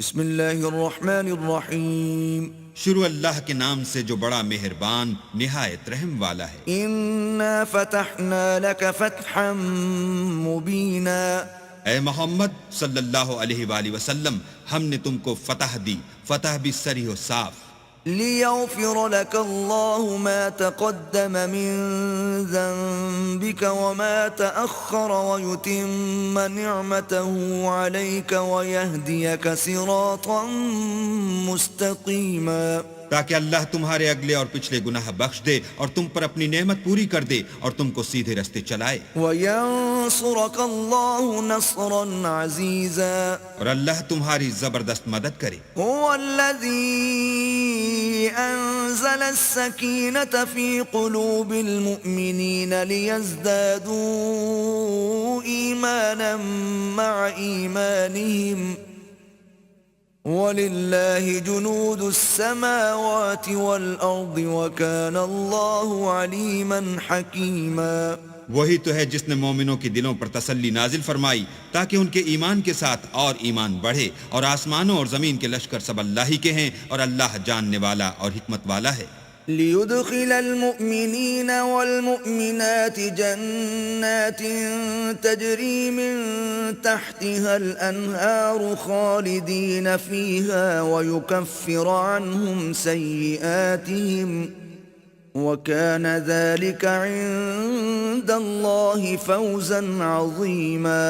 بسم اللہ الرحمن الرحیم شروع اللہ کے نام سے جو بڑا مہربان نہایت رحم والا ہے۔ انا فتحنا لك فتحا مبینا، اے محمد صلی اللہ علیہ وآلہ وسلم، ہم نے تم کو فتح دی، فتح بھی صریح و صاف، لیغفر لك اللہ ما تقدم من ذنبك وما تأخر ويتم نعمته عليك ويهديك صراطا مستقیما، تاکہ اللہ تمہارے اگلے اور پچھلے گناہ بخش دے اور تم پر اپنی نعمت پوری کر دے اور تم کو سیدھے رستے چلائے، وینصرک اللہ نصرا عزیزا، اور اللہ تمہاری زبردست مدد کرے۔ هو الذي أنزل السكينة في قلوب المؤمنين ليزدادوا إيمانا مع إيمانهم وَلِلَّهِ جُنُودُ السَّمَاوَاتِ وَالْأَرْضِ وَكَانَ اللَّهُ عَلِيمًا حَكِيمًا۔ وہی تو ہے جس نے مومنوں کے دلوں پر تسلی نازل فرمائی تاکہ ان کے ایمان کے ساتھ اور ایمان بڑھے، اور آسمانوں اور زمین کے لشکر سب اللہ ہی کے ہیں، اور اللہ جاننے والا اور حکمت والا ہے۔ لِيُدْخِلَ الْمُؤْمِنِينَ وَالْمُؤْمِنَاتِ جَنَّاتٍ تَجْرِي مِن تَحْتِهَا الْأَنْهَارُ خَالِدِينَ فِيهَا وَيُكَفِّرَ عَنْهُمْ سَيِّئَاتِهِمْ وَكَانَ ذَلِكَ عِندَ اللَّهِ فَوْزًا عَظِيمًا۔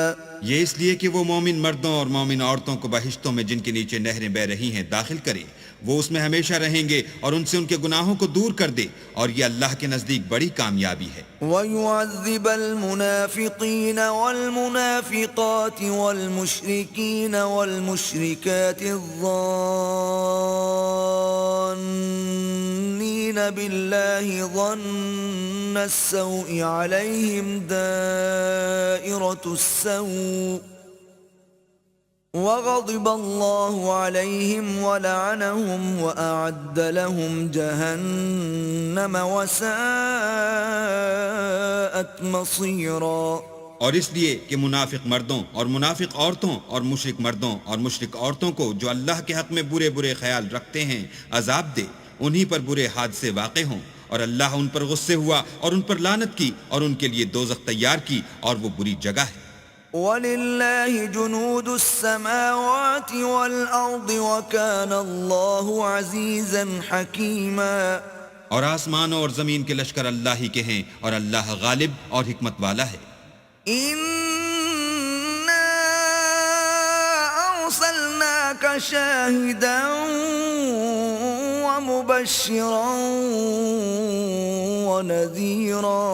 یہ اس لیے کہ وہ مومن مردوں اور مومن عورتوں کو بہشتوں میں جن کے نیچے نہریں بہ رہی ہیں داخل کرے، وہ اس میں ہمیشہ رہیں گے اور ان سے ان کے گناہوں کو دور کر دے، اور یہ اللہ کے نزدیک بڑی کامیابی ہے۔ وَيُعَذِّبَ الْمُنَافِقِينَ وَالْمُنَافِقَاتِ وَالْمُشْرِكِينَ وَالْمُشْرِكَاتِ الظَّانِّينَ بِاللَّهِ ظَنَّ السَّوْءِ عَلَيْهِمْ دَائِرَةُ السَّوْءِ وَغَضِبَ اللَّهُ عَلَيْهِمْ وَلَعَنَهُمْ وَأَعَدَّ لَهُمْ جَهَنَّمَ وَسَاءَتْ مَصِيرًا۔ اور اس لیے کہ منافق مردوں اور منافق عورتوں اور مشرک مردوں اور مشرک عورتوں کو جو اللہ کے حق میں برے برے خیال رکھتے ہیں عذاب دے، انہی پر برے حادثے واقع ہوں، اور اللہ ان پر غصے ہوا اور ان پر لعنت کی اور ان کے لیے دوزخ تیار کی، اور وہ بری جگہ ہے۔ وَلِلَّهِ جُنُودُ السَّمَاوَاتِ وَالْأَرْضِ وَكَانَ اللَّهُ عَزِيزًا حَكِيمًا۔ اور آسمانوں اور زمین کے لشکر اللہ ہی کے ہیں، اور اللہ غالب اور حکمت والا ہے۔ إِنَّا أَرْسَلْنَاكَ شَاهِدًا وَمُبَشِّرًا وَنَذِيرًا،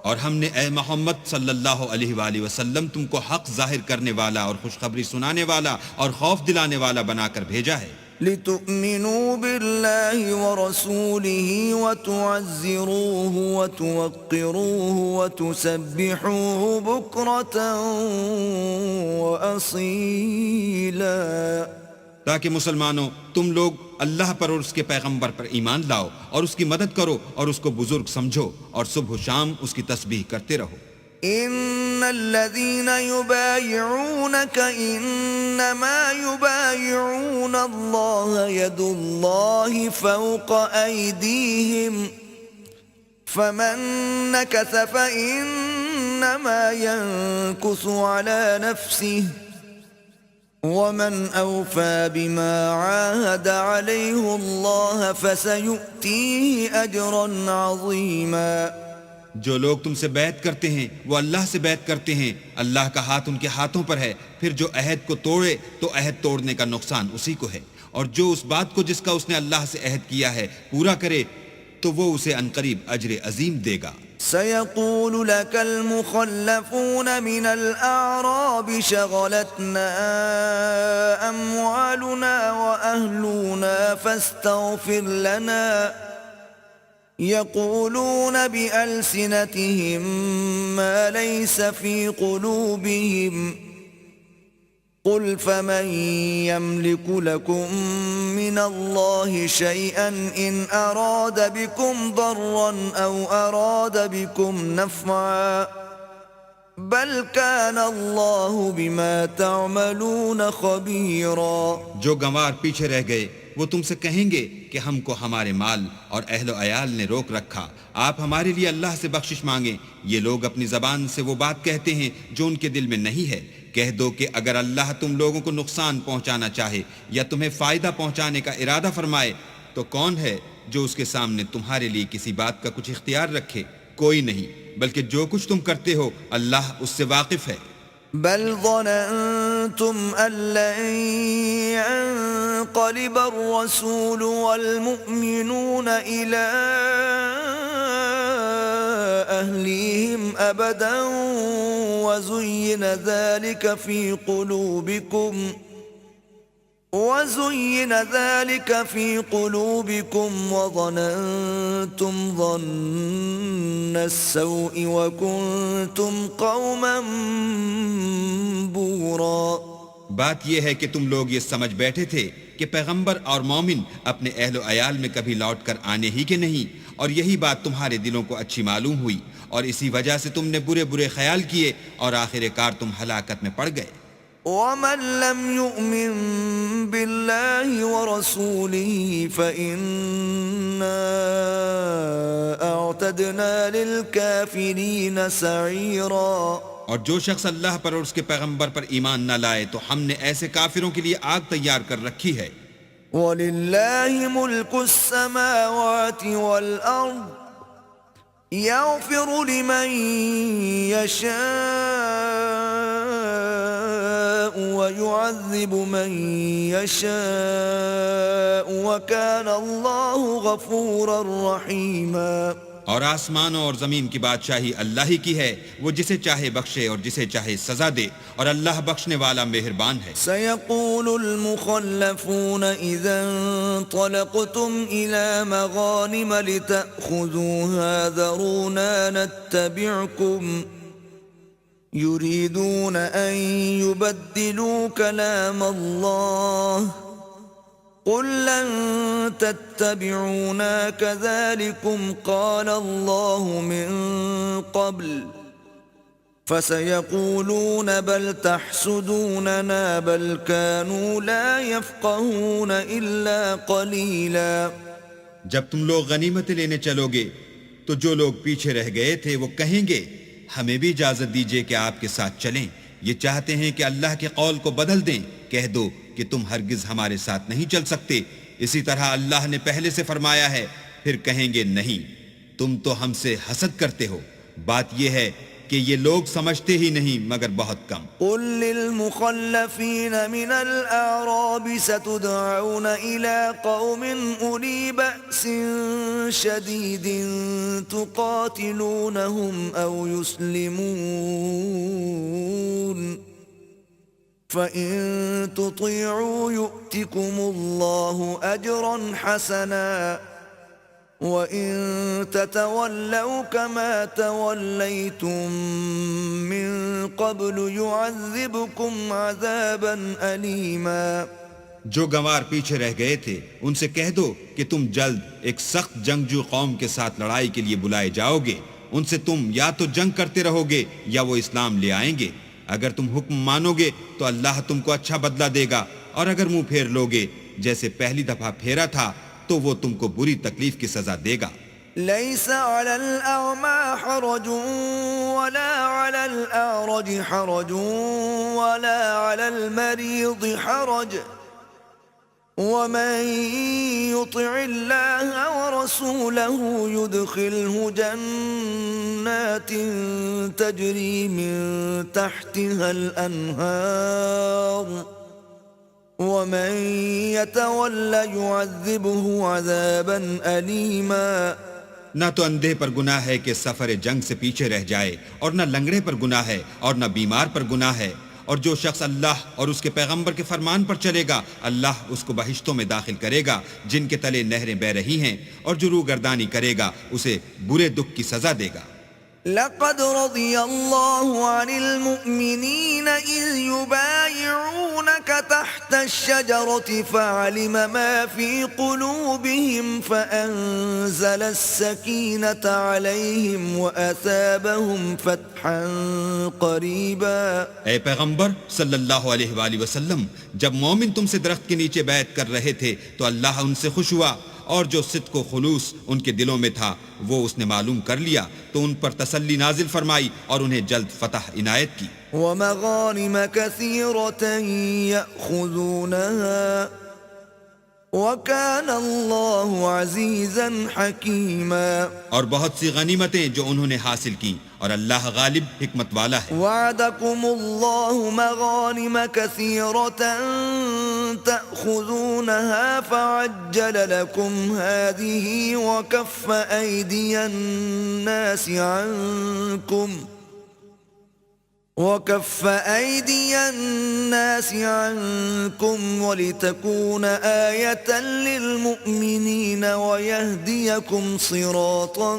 اور ہم نے اے محمد صلی اللہ علیہ وآلہ وسلم تم کو حق ظاہر کرنے والا اور خوشخبری سنانے والا اور خوف دلانے والا بنا کر بھیجا ہے، لِتُؤْمِنُوا بِاللَّهِ وَرَسُولِهِ وَتُعَزِّرُوهُ وَتُوَقِّرُوهُ وَتُسَبِّحُوهُ بُكْرَةً وَأَصِيلًا۔ تاکہ مسلمانوں تم لوگ اللہ پر اور اس کے پیغمبر پر ایمان لاؤ اور اس کی مدد کرو اور اس کو بزرگ سمجھو، اور صبح و شام اس کی تسبیح کرتے رہو۔ ان الذين يبايعونك انما يبايعون الله يد الله فوق ايديهم فمن نكث فانما ينكث على نفسه ومن اوفى بما عاهد عليه الله فسيؤتيه اجرا عظيما۔ جو لوگ تم سے بیعت کرتے ہیں وہ اللہ سے بیعت کرتے ہیں، اللہ کا ہاتھ ان کے ہاتھوں پر ہے، پھر جو عہد کو توڑے تو عہد توڑنے کا نقصان اسی کو ہے، اور جو اس بات کو جس کا اس نے اللہ سے عہد کیا ہے پورا کرے تو وہ اسے عنقریب اجر عظیم دے گا۔ سيقول لك المخلفون من الأعراب شغلتنا أموالنا وأهلنا فاستغفر لنا، يقولون بألسنتهم ما ليس في قلوبهم، قل فمن يملك لكم من الله شيئا إن أراد بكم ضرا أو أراد بكم نفعا بل كان الله بما تعملون خبيرا. جو گنوار پیچھے رہ گئے وہ تم سے کہیں گے کہ ہم کو ہمارے مال اور اہل و عیال نے روک رکھا، آپ ہمارے لیے اللہ سے بخشش مانگیں. یہ لوگ اپنی زبان سے وہ بات کہتے ہیں جو ان کے دل میں نہیں ہے. کہہ دو کہ اگر اللہ تم لوگوں کو نقصان پہنچانا چاہے یا تمہیں فائدہ پہنچانے کا ارادہ فرمائے تو کون ہے جو اس کے سامنے تمہارے لیے کسی بات کا کچھ اختیار رکھے؟ کوئی نہیں، بلکہ جو کچھ تم کرتے ہو اللہ اس سے واقف ہے. بل ظننتم أن لن ينقلب الرسول والمؤمنون إلى أهليهم أبدا وزين ذلك في قلوبكم وظننتم ظن السوء وكنتم قوما بورا. بات یہ ہے کہ تم لوگ یہ سمجھ بیٹھے تھے کہ پیغمبر اور مومن اپنے اہل و عیال میں کبھی لوٹ کر آنے ہی کے نہیں، اور یہی بات تمہارے دلوں کو اچھی معلوم ہوئی، اور اسی وجہ سے تم نے برے برے خیال کیے اور آخر کار تم ہلاکت میں پڑ گئے. ومن لم يؤمن بالله ورسوله فإنا أعتدنا للكافرين سعيرا. اور جو شخص اللہ پر اور اس کے پیغمبر پر ایمان نہ لائے تو ہم نے ایسے کافروں کے لیے آگ تیار کر رکھی ہے. وَلِلَّهِ مُلْكُ السَّمَاوَاتِ وَالْأَرْضِ يَغْفِرُ لِمَن يَشَاءُ وَيُعَذِّبُ مَن يَشَاءُ وَكَانَ اللَّهُ غَفُورًا رَّحِيمًا. اور آسمانوں اور زمین کی بادشاہی اللہ ہی کی ہے، وہ جسے چاہے بخشے اور جسے چاہے سزا دے، اور اللہ بخشنے والا مہربان ہے. سيقول المخلفون إذا انطلقتم إلى مغانم لتأخذوها ذرونا نتبعكم يريدون أن يبدلوا كلام الله قل لن تتبعونا كذلكم قال الله من قبل فسيقولون بل تحسدوننا بل كانوا لا يفقهون إلا قليلا. جب تم لوگ غنیمتیں لینے چلو گے تو جو لوگ پیچھے رہ گئے تھے وہ کہیں گے ہمیں بھی اجازت دیجیے کہ آپ کے ساتھ چلیں، یہ چاہتے ہیں کہ اللہ کے قول کو بدل دیں. کہہ دو کہ تم ہرگز ہمارے ساتھ نہیں چل سکتے، اسی طرح اللہ نے پہلے سے فرمایا ہے. پھر کہیں گے نہیں، تم تو ہم سے حسد کرتے ہو. بات یہ ہے کہ یہ لوگ سمجھتے ہی نہیں مگر بہت کم. قل للمخلفين من الأعراب ستدعون إلى قوم أولي بأس شديد تقاتلونهم أو يسلمون فإن تطيعوا يؤتكم الله أجرا حسنا وإن تتولوا كما توليتم من قبل يعذبكم عذابا أليما. جو گنوار پیچھے رہ گئے تھے ان سے کہہ دو کہ تم جلد ایک سخت جنگجو قوم کے ساتھ لڑائی کے لیے بلائے جاؤ گے. ان سے تم یا تو جنگ کرتے رہو گے یا وہ اسلام لے آئیں گے. اگر تم حکم مانو گے تو اللہ تم کو اچھا بدلہ دے گا، اور اگر منہ پھیر لوگے جیسے پہلی دفعہ پھیرا تھا تو وہ تم کو بری تکلیف کی سزا دے گا. ليس على الأعمى حرج ولا على الأعرج حرج ولا على المريض حرج ومن يطع الله ورسوله يدخله جنات تجري من تحتها الأنهار ومن يتولى يعذبه عذابا أليما. نہ تو اندھے پر گناہ ہے کہ سفر جنگ سے پیچھے رہ جائے، اور نہ لنگڑے پر گناہ ہے اور نہ بیمار پر گناہ ہے. اور جو شخص اللہ اور اس کے پیغمبر کے فرمان پر چلے گا اللہ اس کو بہشتوں میں داخل کرے گا جن کے تلے نہریں بہ رہی ہیں، اور جو روگردانی کرے گا اسے برے دکھ کی سزا دے گا. لقد رضي الله عن المؤمنين إذ يبايعونك تحت الشجرة فعلم ما في قلوبهم فأنزل السكينة عليهم وأثابهم فتحا قريبا. اے پیغمبر صلی اللہ علیہ وآلہ وسلم، جب مومن تم سے درخت کے نیچے بیعت کر رہے تھے تو اللہ ان سے خوش ہوا، اور جو صدق و خلوص ان کے دلوں میں تھا وہ اس نے معلوم کر لیا تو ان پر تسلی نازل فرمائی اور انہیں جلد فتح عنایت کی. ومغانم كثيرة يأخذونها وكان الله عزيزا حكيما. اور بہت سی غنیمتیں جو انہوں نے حاصل کی اور اللہ غالب حکمت والا ہے. وعدكم الله مغانم كثيرة تأخذونها فعجل لكم هذه وكف أيدي الناس عنكم ولتكون آية للمؤمنين ويهديكم صراطا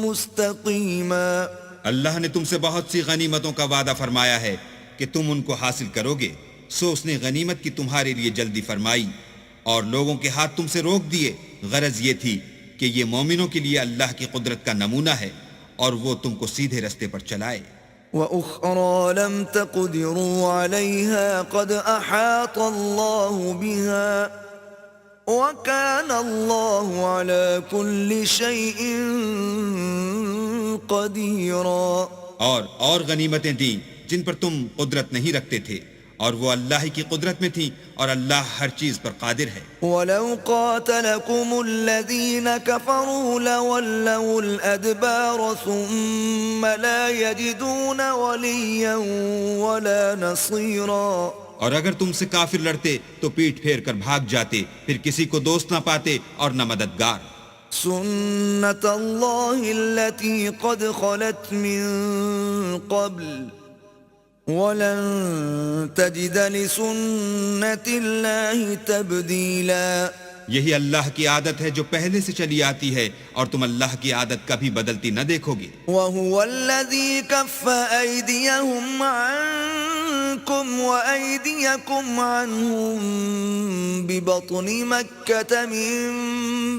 مستقيما. اللہ نے تم سے بہت سی غنیمتوں کا وعدہ فرمایا ہے کہ تم ان کو حاصل کرو گے، سو اس نے غنیمت کی تمہارے لیے جلدی فرمائی اور لوگوں کے ہاتھ تم سے روک دیے. غرض یہ تھی کہ یہ مومنوں کے لیے اللہ کی قدرت کا نمونہ ہے اور وہ تم کو سیدھے رستے پر چلائے. وَأُخْرَى لَمْ تَقْدِرُوا عَلَيْهَا قَدْ أَحَاطَ اللَّهُ بِهَا وَكَانَ اللَّهُ عَلَى كُلِّ شَيْءٍ قَدِيرًا. اور غنیمتیں دیں جن پر تم قدرت نہیں رکھتے تھے اور وہ اللہ کی قدرت میں تھی اور اللہ ہر چیز پر قادر ہے. وَلَوْ قَاتَلَكُمُ الَّذِينَ كَفَرُوا لَوَلَّوُا الْأَدْبَارَ ثُمَّ لَا يَجِدُونَ وَلِيًّا وَلَا نَصِيرًا. اور اگر تم سے کافر لڑتے تو پیٹھ پھیر کر بھاگ جاتے، پھر کسی کو دوست نہ پاتے اور نہ مددگار. سُنَّةَ اللَّهِ الَّتِي قَدْ خَلَتْ مِن قَبْلُ وَلَن تَجِدَ لِسُنَّةِ اللَّهِ تَبْدِيلًا. یہی اللہ کی عادت ہے جو پہلے سے چلی آتی ہے اور تم اللہ کی عادت کبھی بدلتی نہ دیکھو گے. وَهُوَ الَّذِي كَفَّ أَيْدِيَهُمْ عَنكُمْ وَأَيْدِيَكُمْ عَنْهُمْ بِبَطْنِ مَكَّةَ مِن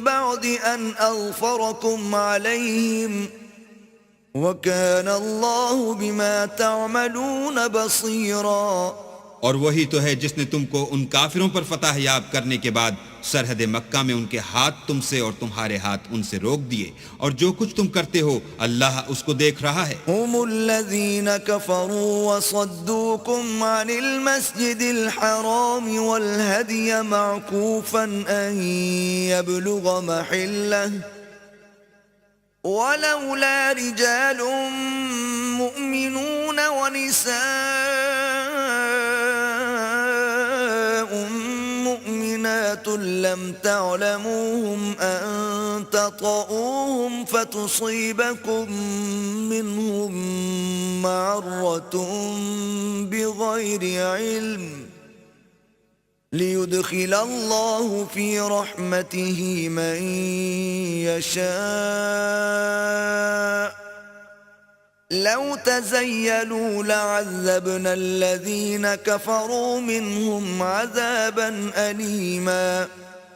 بَعْدِ أَنْ أَظْفَرَكُمْ عَلَيْهِمْ وَكَانَ اللَّهُ بِمَا تَعْمَلُونَ بَصِيرًا. اور وہی تو ہے جس نے تم کو ان کافروں پر فتح یاب کرنے کے بعد سرحد مکہ میں ان کے ہاتھ تم سے اور تمہارے ہاتھ ان سے روک دیے، اور جو کچھ تم کرتے ہو اللہ اس کو دیکھ رہا ہے. هم الذين كفروا وصدوكم عن المسجد الحرام والهدي معكوفا أن يبلغ محله ولولا رجال مؤمنون ونساء مؤمنات لم تعلموهم أن تطؤوهم فتصيبكم منهم معرة بغير علم ليدخل الله في رحمته من يشاء لو تزيلوا لعذبنا الذين كفروا منهم عذابا أليما.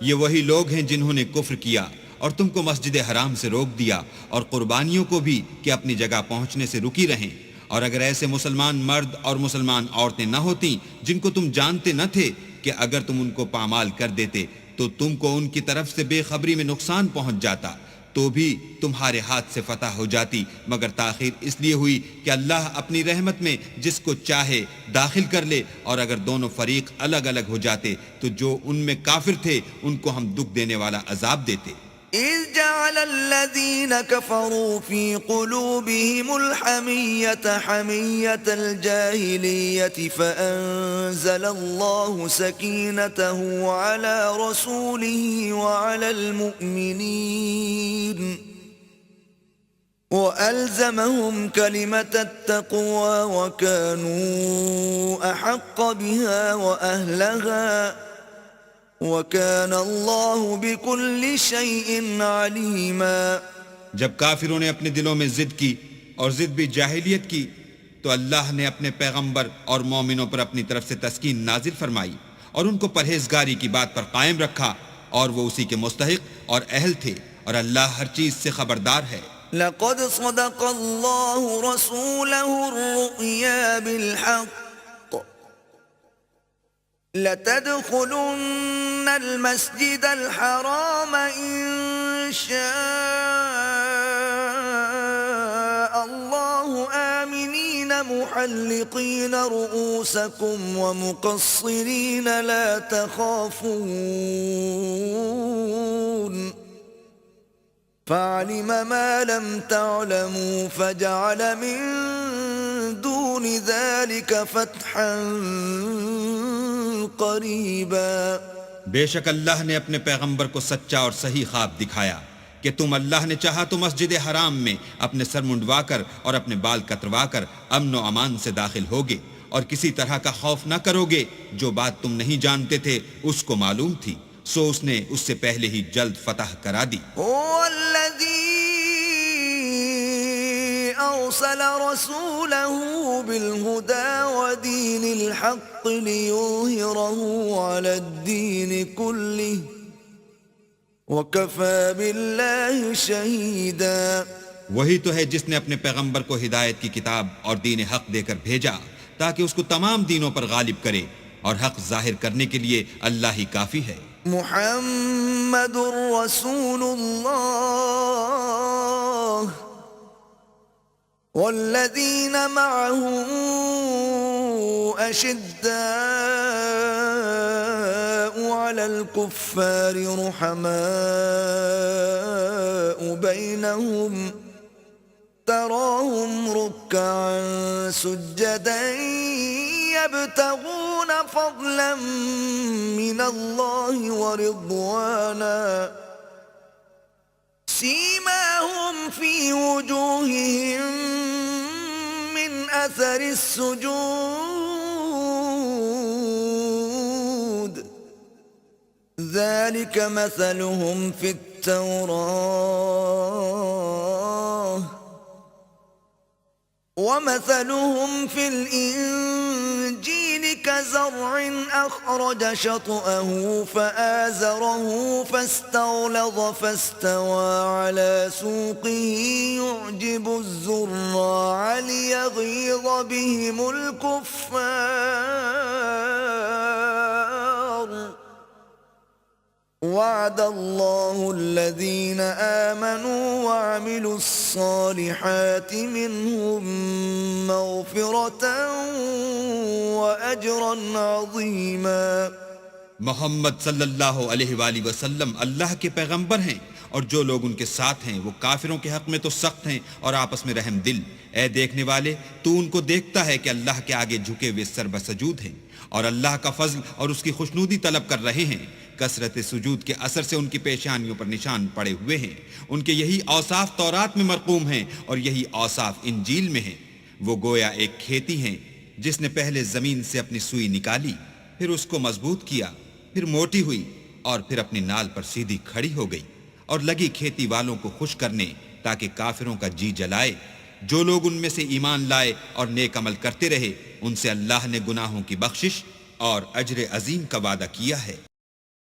یہ وہی لوگ ہیں جنہوں نے کفر کیا اور تم کو مسجد حرام سے روک دیا اور قربانیوں کو بھی کہ اپنی جگہ پہنچنے سے رکی رہیں. اور اگر ایسے مسلمان مرد اور مسلمان عورتیں نہ ہوتیں جن کو تم جانتے نہ تھے کہ اگر تم ان کو پامال کر دیتے تو تم کو ان کی طرف سے بے خبری میں نقصان پہنچ جاتا، تو بھی تمہارے ہاتھ سے فتح ہو جاتی، مگر تاخیر اس لیے ہوئی کہ اللہ اپنی رحمت میں جس کو چاہے داخل کر لے. اور اگر دونوں فریق الگ الگ ہو جاتے تو جو ان میں کافر تھے ان کو ہم دکھ دینے والا عذاب دیتے. إذ جعل الذين كفروا في قلوبهم الحمية حمية الجاهلية فأنزل الله سكينته على رسوله وعلى المؤمنين وألزمهم كلمة التقوى وكانوا أحق بها وأهلها وَكَانَ اللَّهُ بِكُلِّ شَيْءٍ عَلِيمًا. جب کافروں نے اپنے دلوں میں ضد کی اور ضد بھی جاہلیت کی تو اللہ نے اپنے پیغمبر اور مومنوں پر اپنی طرف سے تسکین نازل فرمائی اور ان کو پرہیزگاری کی بات پر قائم رکھا اور وہ اسی کے مستحق اور اہل تھے اور اللہ ہر چیز سے خبردار ہے۔ لقد صدق الله رسوله الرؤيا بالحق لتدخلن المسجد الحرام إن شاء الله آمنين محلقين رؤوسكم ومقصرين لا تخافون فعلم ما لم تعلموا فجعل من دون ذلك فتحا قریبا۔ بے شک اللہ نے اپنے پیغمبر کو سچا اور صحیح خواب دکھایا کہ تم اللہ نے چاہا تو مسجد حرام میں اپنے سر منڈوا کر اور اپنے بال کتروا کر امن و امان سے داخل ہوگے اور کسی طرح کا خوف نہ کرو گے۔ جو بات تم نہیں جانتے تھے اس کو معلوم تھی، سو اس نے اس سے پہلے ہی جلد فتح کرا دی۔ أرسل رسوله بالهدى ودين الحق ليظهره على الدين كله وكفى بالله شهيدا۔ وہی تو ہے جس نے اپنے پیغمبر کو ہدایت کی کتاب اور دین حق دے کر بھیجا تاکہ اس کو تمام دینوں پر غالب کرے، اور حق ظاہر کرنے کے لیے اللہ ہی کافی ہے۔ محمد رسول اللہ والذین معه اشداء علی الكفار رحماء بینہم تراهم ركعا سجدا يبتغون فضلا من الله ورضوانا سيماهم في وجوههم من أثر السجود ذلك مثلهم في التوراة ومثلهم في الإنجيل كزرع أخرج شطأه فآزره فاستغلظ فاستوى على سوقه يعجب الزراع ليغيظ بهم الكفار وعد الله الذين آمنوا وعملوا الصالحات منهم مغفرة وأجرا عظيما۔ محمد صلی اللہ علیہ وآلہ وسلم اللہ کے پیغمبر ہیں، اور جو لوگ ان کے ساتھ ہیں وہ کافروں کے حق میں تو سخت ہیں اور آپس میں رحم دل۔ اے دیکھنے والے، تو ان کو دیکھتا ہے کہ اللہ کے آگے جھکے ہوئے سر بسجود ہیں اور اللہ کا فضل اور اس کی خوشنودی طلب کر رہے ہیں۔ کثرت سجود کے اثر سے ان کی پیشانیوں پر نشان پڑے ہوئے ہیں۔ ان کے یہی اوصاف تورات میں مرقوم ہیں اور یہی اوصاف انجیل میں ہیں۔ وہ گویا ایک کھیتی ہیں جس نے پہلے زمین سے اپنی سوئی نکالی، پھر اس کو مضبوط کیا، پھر موٹی ہوئی اور پھر اپنی نال پر سیدھی کھڑی ہو گئی، اور لگی کھیتی والوں کو خوش کرنے تاکہ کافروں کا جی جلائے۔ جو لوگ ان میں سے ایمان لائے اور نیک عمل کرتے رہے، ان سے اللہ نے گناہوں کی بخشش اور اجر عظیم کا وعدہ کیا ہے۔